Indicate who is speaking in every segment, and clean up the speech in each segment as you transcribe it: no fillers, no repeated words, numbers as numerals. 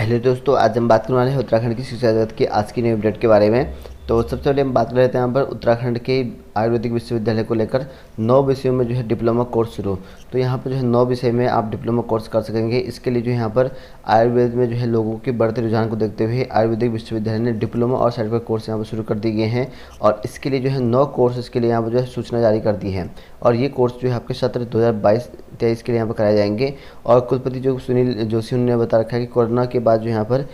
Speaker 1: Hello दोस्तों, आज हम बात करने वाले हैं उत्तराखंड की शिक्षा जगत की आज की नई अपडेट के बारे में। तो सबसे पहले हम बात कर रहे थे यहाँ पर उत्तराखंड के आयुर्वेदिक विश्वविद्यालय को लेकर 9 विषयों में जो है डिप्लोमा कोर्स शुरू। तो यहाँ पर जो है 9 विषय में आप डिप्लोमा कोर्स कर सकेंगे। इसके लिए जो है यहाँ पर आयुर्वेद में जो है लोगों के बढ़ते रुझान को देखते हुए आयुर्वेदिक विश्वविद्यालय ने डिप्लोमा और सर्टिफिकेट कोर्स यहाँ पर शुरू कर दिए गए हैं। और इसके लिए जो है 9 कोर्स इसके लिए यहाँ पर जो है सूचना जारी कर दी है। और ये कोर्स जो है आपके सत्र 2022-23 के लिए यहाँ पर कराए जाएंगे। और कुलपति जो सुनील जोशी ने बता रखा है कि कोरोना के बाद जो यहाँ पर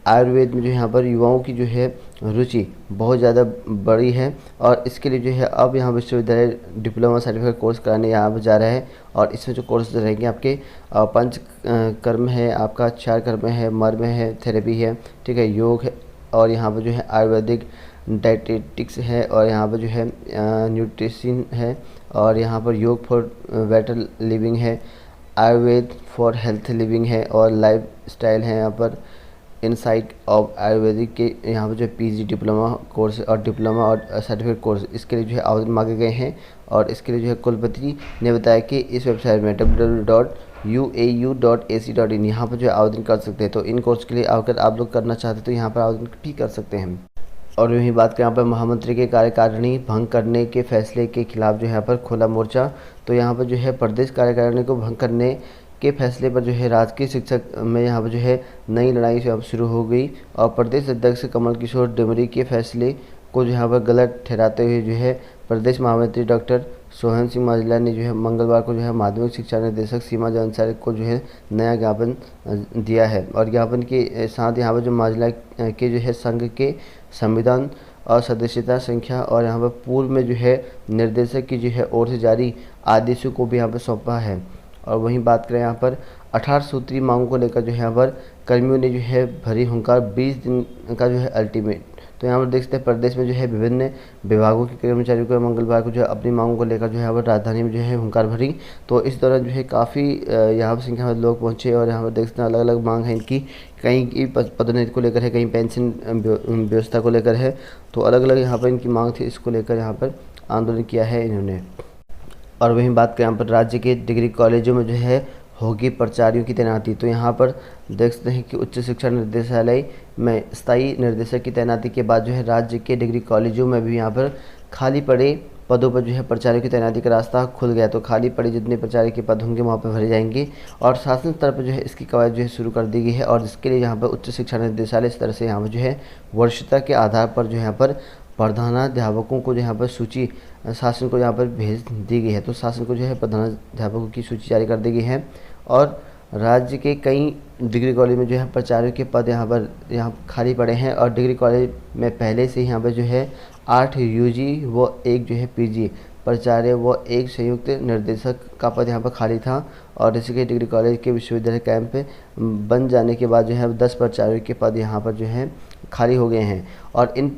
Speaker 1: आयुर्वेद में जो यहाँ पर युवाओं की जो है रुचि बहुत ज़्यादा बढ़ी है। और इसके लिए जो है अब यहाँ विश्वविद्यालय डिप्लोमा सर्टिफिकेट कोर्स कराने यहाँ पर जा रहा है। और इसमें जो कोर्स रहेंगे आपके पंच कर्म है, आपका 4 कर्म है, मर्म है, थेरेपी है, ठीक है, योग है, और यहाँ पर जो है आयुर्वेदिक डाइटेटिक्स है, और यहाँ पर जो है न्यूट्रिशन है, और यहाँ पर योग फॉर बेटर लिविंग है, आयुर्वेद फॉर हेल्थ लिविंग है, और लाइफ स्टाइल है यहाँ पर इनसाइट ऑफ आयुर्वेदिक के यहाँ पर जो पीजी डिप्लोमा कोर्स और डिप्लोमा और सर्टिफिकेट कोर्स इसके लिए जो है आवेदन मांगे गए हैं। और इसके लिए जो है कुलपति ने बताया कि इस वेबसाइट में www.uau.ac.in यहाँ पर जो है आवेदन कर सकते हैं। तो इन कोर्स के लिए अगर आप लोग करना चाहते हैं तो यहाँ पर आवेदन भी कर सकते हैं। और वहीं बात करें यहाँ पर महामंत्री के कार्यकारिणी भंग करने के फैसले के खिलाफ जो है यहाँ पर खुला मोर्चा। तो यहाँ पर जो है प्रदेश कार्यकारिणी को भंग करने के फैसले पर जो है राजकीय शिक्षक में यहाँ पर जो है नई लड़ाई शुरू हो गई। और प्रदेश अध्यक्ष कमल किशोर डमरी के फैसले को जो यहाँ पर गलत ठहराते हुए जो है प्रदेश महामंत्री डॉक्टर सोहन सिंह मांझला ने जो है मंगलवार को जो है माध्यमिक शिक्षा निदेशक सीमा जंसारी को जो है नया ज्ञापन दिया है। और ज्ञापन के साथ यहाँ पर जो मांझला के जो है संघ के संविधान और सदस्यता संख्या और यहाँ पर पूर्व में जो है निर्देशक की जो है ओर से जारी आदेशों को भी यहाँ पर सौंपा है। और वहीं बात करें यहाँ पर 18 सूत्री मांगों को लेकर जो है यहाँ पर कर्मियों ने जो है भरी हुंकार, 20 दिन का जो है अल्टीमेट। तो यहाँ पर देख सकते हैं प्रदेश में जो है विभिन्न विभागों के कर्मचारियों को मंगलवार को जो है अपनी मांगों को लेकर जो है यहाँ पर राजधानी में जो है हुंकार भरी। तो इस दौरान जो है काफ़ी यहाँ पर संख्या में लोग पहुँचे। और यहाँ पर देख सकते हैं अलग अलग मांग है इनकी, कहीं की पदोन्नति को लेकर है, कहीं पेंशन व्यवस्था को लेकर है। तो अलग अलग यहाँ पर इनकी मांग थी, इसको लेकर यहाँ पर आंदोलन किया है इन्होंने। और वहीं बात करें यहाँ पर राज्य के डिग्री कॉलेजों में जो है होगी प्राचार्यों की तैनाती। तो यहाँ पर देख सकते हैं कि उच्च शिक्षा निर्देशालय में स्थायी निर्देशक की तैनाती के बाद जो है राज्य के डिग्री कॉलेजों में भी यहाँ पर खाली पड़े पदों पर जो है प्राचार्यों की तैनाती का रास्ता खुल गया। तो खाली पड़े जितने प्राचार्य के पद होंगे वहाँ पर भरे जाएंगे। और शासन स्तर पर जो है इसकी कवायद जो है शुरू कर दी गई है। और इसके लिए यहाँ पर उच्च शिक्षा निर्देशालय स्तर से यहाँ पर जो है वर्षता के आधार पर जो है यहाँ पर प्रधानाध्यापकों को जो यहाँ पर सूची शासन को यहाँ पर भेज दी गई है। तो शासन को जो है प्रधानाध्यापकों की सूची जारी कर दी गई है। और राज्य के कई डिग्री कॉलेज में जो है प्राचार्यों के पद यहाँ खाली पड़े हैं। और डिग्री कॉलेज में पहले से यहाँ पर जो है 8 यूजी व 1 जो है पीजी प्राचार्य व 1 संयुक्त निर्देशक का पद यहाँ पर खाली था। और ऋषिकेश डिग्री कॉलेज के विश्वविद्यालय कैंप बन जाने के बाद जो है 10 प्राचार्यों के पद यहाँ पर जो है खाली हो गए हैं। और इन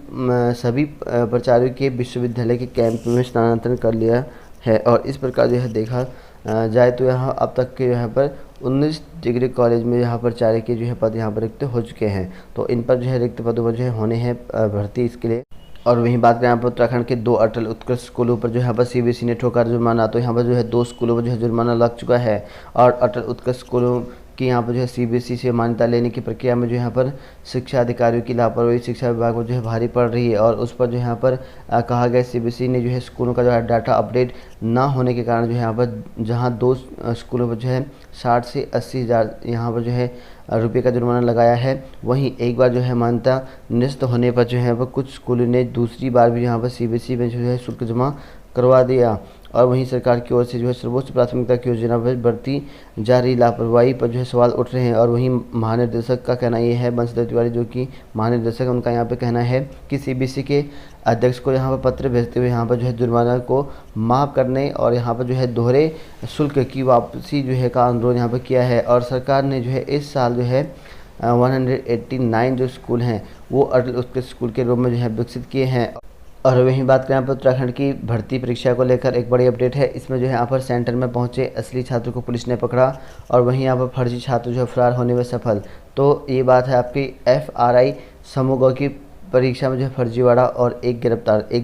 Speaker 1: सभी प्राचार्यों के विश्वविद्यालय के कैंप में स्थानांतरण कर लिया है। और इस प्रकार जो है देखा जाए तो यहाँ अब तक के यहाँ पर 19 डिग्री कॉलेज में यहाँ प्राचार्य के जो है पद यहाँ पर रिक्त हो चुके हैं। तो इन पर जो है रिक्त पदों पर जो है होने हैं भर्ती इसके लिए। और वहीं बात करें यहाँ पर उत्तराखंड के 2 अटल उत्कृष्ट स्कूलों पर जो यहाँ पर सीबीएसई ने ठोका जुर्माना। तो यहाँ पर जो है 2 स्कूलों पर जो है जुर्माना लग चुका है। और अटल उत्कृष्ट स्कूलों कि यहाँ पर जो है सीबीएसई से मान्यता लेने की प्रक्रिया में जो यहाँ पर शिक्षा अधिकारियों की लापरवाही शिक्षा विभाग को जो है भारी पड़ रही है। और उस पर जो यहाँ पर कहा गया सीबीएसई ने जो है स्कूलों का जो है डाटा अपडेट ना होने के कारण जो है यहाँ पर जहाँ 2 स्कूलों पर जो है 60 से 80 हज़ार यहाँ पर जो है रुपये का जुर्माना लगाया है। वहीं एक बार जो है मान्यता निरस्त होने पर जो है वह कुछ स्कूलों ने दूसरी बार भी यहाँ पर सीबीएसई में जो है शुल्क जमा करवा दिया। और वहीं सरकार की ओर से जो है सर्वोच्च प्राथमिकता की योजना पर बढ़ती जा रही लापरवाही पर जो है सवाल उठ रहे हैं। और वहीं महानिदेशक का कहना ये है, बंशीधर तिवारी जो कि महानिदेशक है, उनका यहाँ पे कहना है कि सीबीएसई के अध्यक्ष को यहाँ पर पत्र भेजते हुए यहाँ पर जो है जुर्माना को माफ़ करने और यहाँ पर जो है दोहरे शुल्क की वापसी जो है का अनुरोध यहाँ पर किया है। और सरकार ने जो है इस साल जो है 189 जो स्कूल हैं वो अटल उत्कृष्ट स्कूल के रूप में जो है विकसित किए हैं। और वहीं बात करें यहाँ पर उत्तराखंड की भर्ती परीक्षा को लेकर एक बड़ी अपडेट है। इसमें जो है यहाँ पर सेंटर में पहुँचे असली छात्रों को पुलिस ने पकड़ा। और वहीं यहाँ पर फर्जी छात्र जो है फरार होने में सफल। तो ये बात है आपकी FRI समूह की परीक्षा में जो है फर्जीवाड़ा और एक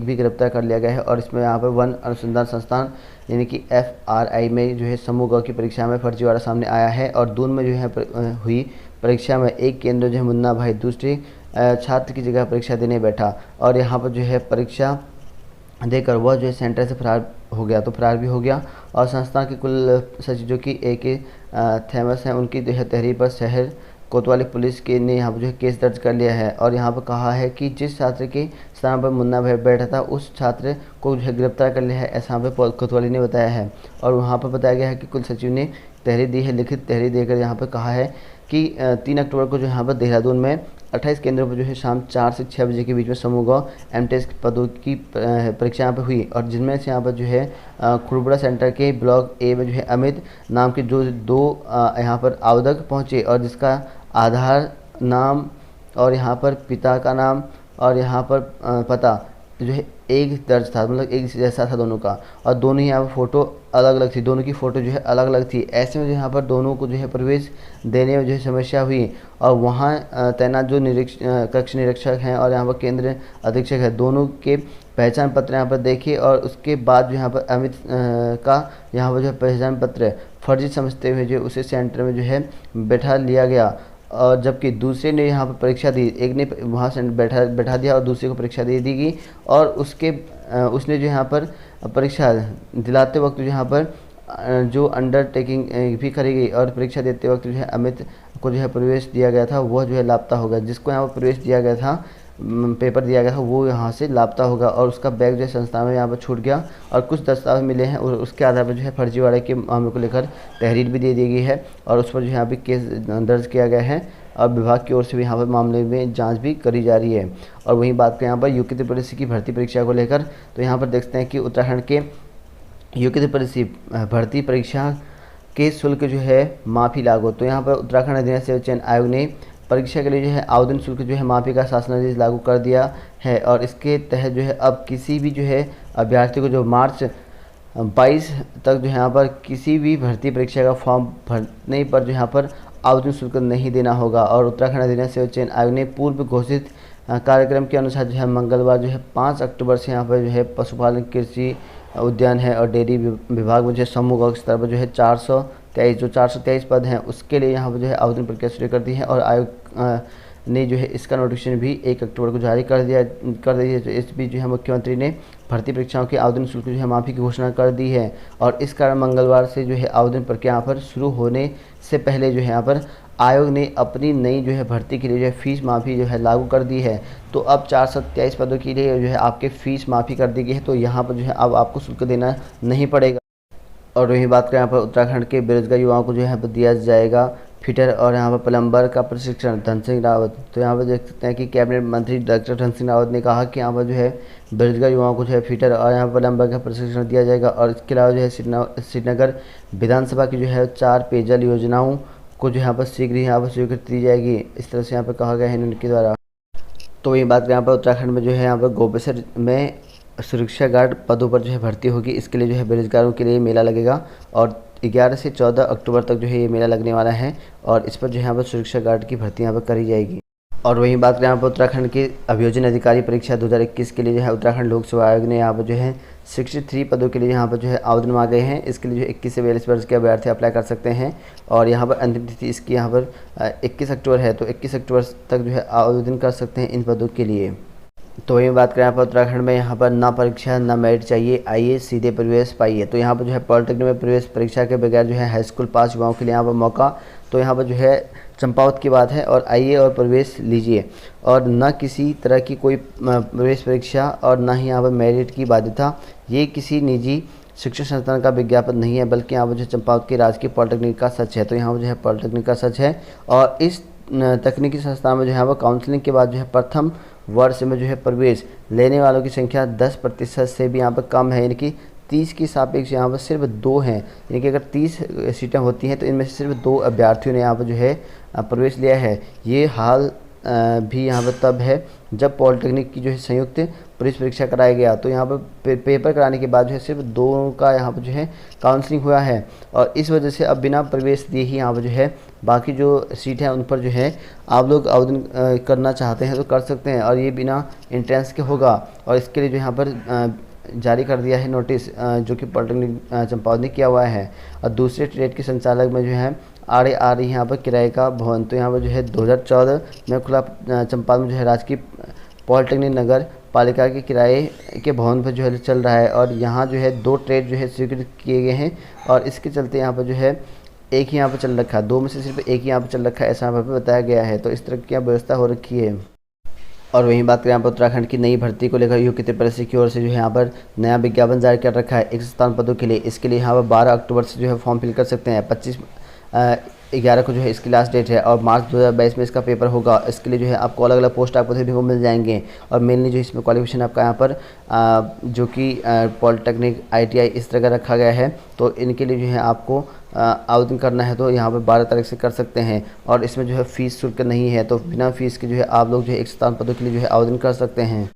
Speaker 1: भी गिरफ्तार कर लिया गया है। और इसमें यहाँ पर वन अनुसंधान संस्थान यानी कि FRI में जो है समूह ग की परीक्षा में फर्जीवाड़ा सामने आया है। और दून में जो है हुई परीक्षा में एक केंद्र जो है मुन्ना भाई दूसरे छात्र की जगह परीक्षा देने बैठा और यहाँ पर जो है परीक्षा देकर वह जो है सेंटर से फरार हो गया, तो फरार भी हो गया। और संस्थान के कुल सचिव जो कि A.K. थॉमस हैं, उनकी जो है तहरीर पर शहर कोतवाली पुलिस के ने यहाँ पर जो है केस दर्ज कर लिया है और यहाँ पर कहा है कि जिस छात्र के स्थान पर मुन्ना भाई बैठा था उस छात्र को जो है गिरफ्तार कर लिया है, ऐसा यहाँ पर कोतवाली ने बताया है। और वहाँ पर बताया गया है कि कुल सचिव ने तहरीर दी है, लिखित तहरीर देकर यहाँ पर कहा है कि 3 अक्टूबर को जो यहाँ पर देहरादून में 28 केंद्रों पर जो है शाम 4 से 6 बजे के बीच में समूह एमटेस पदों की परीक्षा यहाँ पर हुई और जिनमें से यहाँ पर जो है खुड़बड़ा सेंटर के ब्लॉक ए में जो है अमित नाम के जो 2 यहाँ पर आवेदक पहुँचे और जिसका आधार नाम और यहाँ पर पिता का नाम और यहाँ पर पता जो है एक दर्ज था, मतलब एक जैसा था दोनों का और दोनों ही यहाँ पर फ़ोटो अलग अलग थी, दोनों की फ़ोटो जो है अलग अलग थी। ऐसे में जो यहाँ पर दोनों को जो है प्रवेश देने में जो है समस्या हुई और वहाँ तैनात जो कक्ष निरीक्षक हैं और यहाँ पर केंद्र अधीक्षक है, दोनों के पहचान पत्र यहाँ पर देखे और उसके बाद जो यहाँ पर अमित का यहाँ पर जो है पहचान पत्र फर्जी समझते हुए जो उसे सेंटर में जो है बैठा लिया गया और जबकि दूसरे ने यहाँ पर परीक्षा दी, एक ने वहाँ से बैठा दिया और दूसरे को परीक्षा दे दी गई और उसने जो यहाँ पर परीक्षा दिलाते वक्त जो यहाँ पर जो अंडरटेकिंग भी करी गई और परीक्षा देते वक्त जो है अमित को जो है प्रवेश दिया गया था वह जो है लापता होगा, जिसको यहाँ पर प्रवेश दिया गया था पेपर दिया गया था वो यहाँ से लापता होगा और उसका बैग जो है संस्थान में यहाँ पर छूट गया और कुछ दस्तावेज मिले हैं और उसके आधार पर जो है फर्जीवाड़े के मामले को लेकर तहरीर भी दे दी गई है और उस पर जो यहाँ पर केस दर्ज किया गया है और विभाग की ओर से भी यहाँ पर मामले में जांच भी करी जा रही है। और वहीं बात करें यहाँ पर यूके त्रिपुरी की भर्ती परीक्षा को लेकर तो यहाँ पर देखते हैं कि उत्तराखंड के यूके त्रिपुरी भर्ती परीक्षा के शुल्क जो है माफ़ी लागू। तो यहाँ पर उत्तराखंड अधीनस्थ सेवा चयन आयोग ने परीक्षा के लिए जो है आवेदन शुल्क जो है माफ़ी का शासनादेश लागू कर दिया है और इसके तहत जो है अब किसी भी जो है अभ्यर्थी को जो मार्च 22 तक जो यहाँ पर किसी भी भर्ती परीक्षा का फॉर्म भरने पर जो यहाँ पर आवेदन शुल्क नहीं देना होगा। और उत्तराखंड अधीनस्थ सेवा चयन आयोग ने पूर्व घोषित कार्यक्रम के अनुसार जो है मंगलवार जो है 5 अक्टूबर से यहाँ पर जो है पशुपालन कृषि उद्यान है और डेयरी विभाग में जो है समूह स्तर पर जो है 423 पद हैं उसके लिए यहाँ पर जो है आवेदन प्रक्रिया शुरू कर दी है और आयोग ने जो है इसका नोटिफिकेशन भी 1 अक्टूबर को जारी कर दी है। तो इस बीच जो है मुख्यमंत्री ने भर्ती परीक्षाओं के आवेदन शुल्क जो है माफ़ी की घोषणा कर दी है और इस कारण मंगलवार से जो है आवेदन प्रक्रिया यहाँ पर शुरू होने से पहले जो है यहाँ पर आयोग ने अपनी नई जो है भर्ती के लिए जो है फीस माफ़ी जो है लागू कर दी है। तो अब 423 पदों के लिए जो है आपके फ़ीस माफ़ी कर दी गई है, तो यहाँ पर जो है अब आपको शुल्क देना नहीं पड़ेगा। और वहीं बात करें यहाँ पर उत्तराखंड के बेरोजगार युवाओं को जो है यहाँ पर दिया जाएगा फिटर और यहाँ पर प्लम्बर का प्रशिक्षण। धन सिंह रावत, तो यहाँ पर देख सकते हैं कि कैबिनेट मंत्री डॉक्टर धन सिंह रावत ने कहा कि यहाँ पर जो है बेरोजगार युवाओं को जो है फिटर और यहाँ पर प्लम्बर का प्रशिक्षण दिया जाएगा और इसके अलावा जो है श्रीनगर विधानसभा की जो है 4 पेयजल योजनाओं को जो यहाँ पर शीघ्र ही यहाँ पर स्वीकृति दी जाएगी, इस तरह से यहाँ पर कहा गया है उनके द्वारा। तो वही बात करें यहाँ पर उत्तराखंड में जो है यहाँ पर गोपेसर में सुरक्षा गार्ड पदों पर जो है भर्ती होगी। इसके लिए जो है बेरोजगारों के लिए मेला लगेगा और 11 से 14 अक्टूबर तक जो है ये मेला लगने वाला है और इस पर जो है यहाँ पर सुरक्षा गार्ड की भर्ती यहाँ पर करी जाएगी। और वहीं बात करें यहाँ पर उत्तराखंड के अभियोजन अधिकारी परीक्षा 2021 के लिए जो है उत्तराखंड लोक सेवा आयोग ने यहाँ पर जो है 63 पदों के लिए यहाँ पर जो है आवेदन मांगे हैं। इसके लिए जो 21 से 42 वर्ष के अभ्यर्थी अप्लाई कर सकते हैं और यहाँ पर अंतिम तिथि इसकी यहाँ पर 21 अक्टूबर है, तो 21 अक्टूबर तक जो है आवेदन कर सकते हैं इन पदों के लिए। तो वही बात करें यहाँ पर उत्तराखंड में यहाँ पर ना परीक्षा ना मेरिट चाहिए, आइए सीधे प्रवेश पाइए। तो यहाँ पर जो है पॉलिटेक्निक में प्रवेश परीक्षा के बगैर जो है हाई स्कूल पास युवाओं के लिए यहाँ पर मौका। तो यहाँ पर जो है चंपावत की बात है और आइए और प्रवेश लीजिए और न किसी तरह की कोई प्रवेश परीक्षा और ना ही यहाँ पर मेरिट की बाध्यता। ये किसी निजी शिक्षण संस्थान का विज्ञापन नहीं है बल्कि यहाँ पर जो चंपावत के राजकीय पॉलिटेक्निक का सच है। तो यहाँ पर जो है पॉलिटेक्निक का सच है और इस तकनीकी संस्थान में जो है वो काउंसलिंग के बाद जो है प्रथम वर्ष में जो है प्रवेश लेने वालों की संख्या 10% से भी यहाँ पर कम है, यानी कि 30 की सापेक्ष यहाँ पर सिर्फ 2 हैं। यानी कि अगर 30 सीटें होती हैं तो इनमें से सिर्फ 2 अभ्यर्थियों ने यहाँ पर जो है प्रवेश लिया है। ये हाल भी यहाँ पर तब है जब पॉलिटेक्निक की जो है संयुक्त प्रवेश परीक्षा कराया गया। तो यहाँ पर पेपर कराने के बाद जो है सिर्फ 2 का यहाँ पर जो है काउंसलिंग हुआ है और इस वजह से अब बिना प्रवेश दिए ही यहाँ पर जो है बाकी जो सीट है उन पर जो है आप लोग आवेदन करना चाहते हैं तो कर सकते हैं और ये बिना एंट्रेंस के होगा। और इसके लिए जो यहाँ पर जारी कर दिया है नोटिस जो कि पॉलिटेक्निक चंपावत ने किया हुआ है और दूसरे ट्रेड के संचालक में जो है आड़े आ रही है यहाँ पर किराए का भवन। तो यहाँ पर जो है 2014 में खुला चंपारण में जो है राजकीय पॉलिटेक्निक नगर पालिका के किराए के भवन पर जो है चल रहा है। और यहाँ जो है 2 ट्रेड जो है स्वीकृत किए गए हैं और इसके चलते यहाँ पर जो है एक ही यहाँ पर चल रखा है, 2 में से सिर्फ एक ही यहाँ पर चल रखा है, ऐसा यहाँ पर बताया गया है। तो इस तरह की यहाँ व्यवस्था हो रखी है। और वहीं बात करें यहाँ पर उत्तराखंड की नई भर्ती को लेकर यूपी परिषद की ओर से जो है यहाँ पर नया विज्ञापन जारी कर रखा है 157 पदों के लिए। इसके लिए यहाँ पर 12 अक्टूबर से जो है फॉर्म फिल कर सकते हैं। 25/11 को जो है इसकी लास्ट डेट है और मार्च 2022 में इसका पेपर होगा। इसके लिए जो है आपको अलग अलग पोस्ट आपको देखने को मिल जाएंगे और मेनली जो इसमें क्वालिफिकेशन आपका यहाँ पर जो कि पॉलिटेक्निक ITI इस तरह का रखा गया है। तो इनके लिए जो है आपको आवेदन करना है तो यहाँ पर 12 तारीख से कर सकते हैं और इसमें जो है फ़ीस शुल्क नहीं है। तो बिना फीस के जो है आप लोग जो है 157 पदों के लिए जो है आवेदन कर सकते हैं।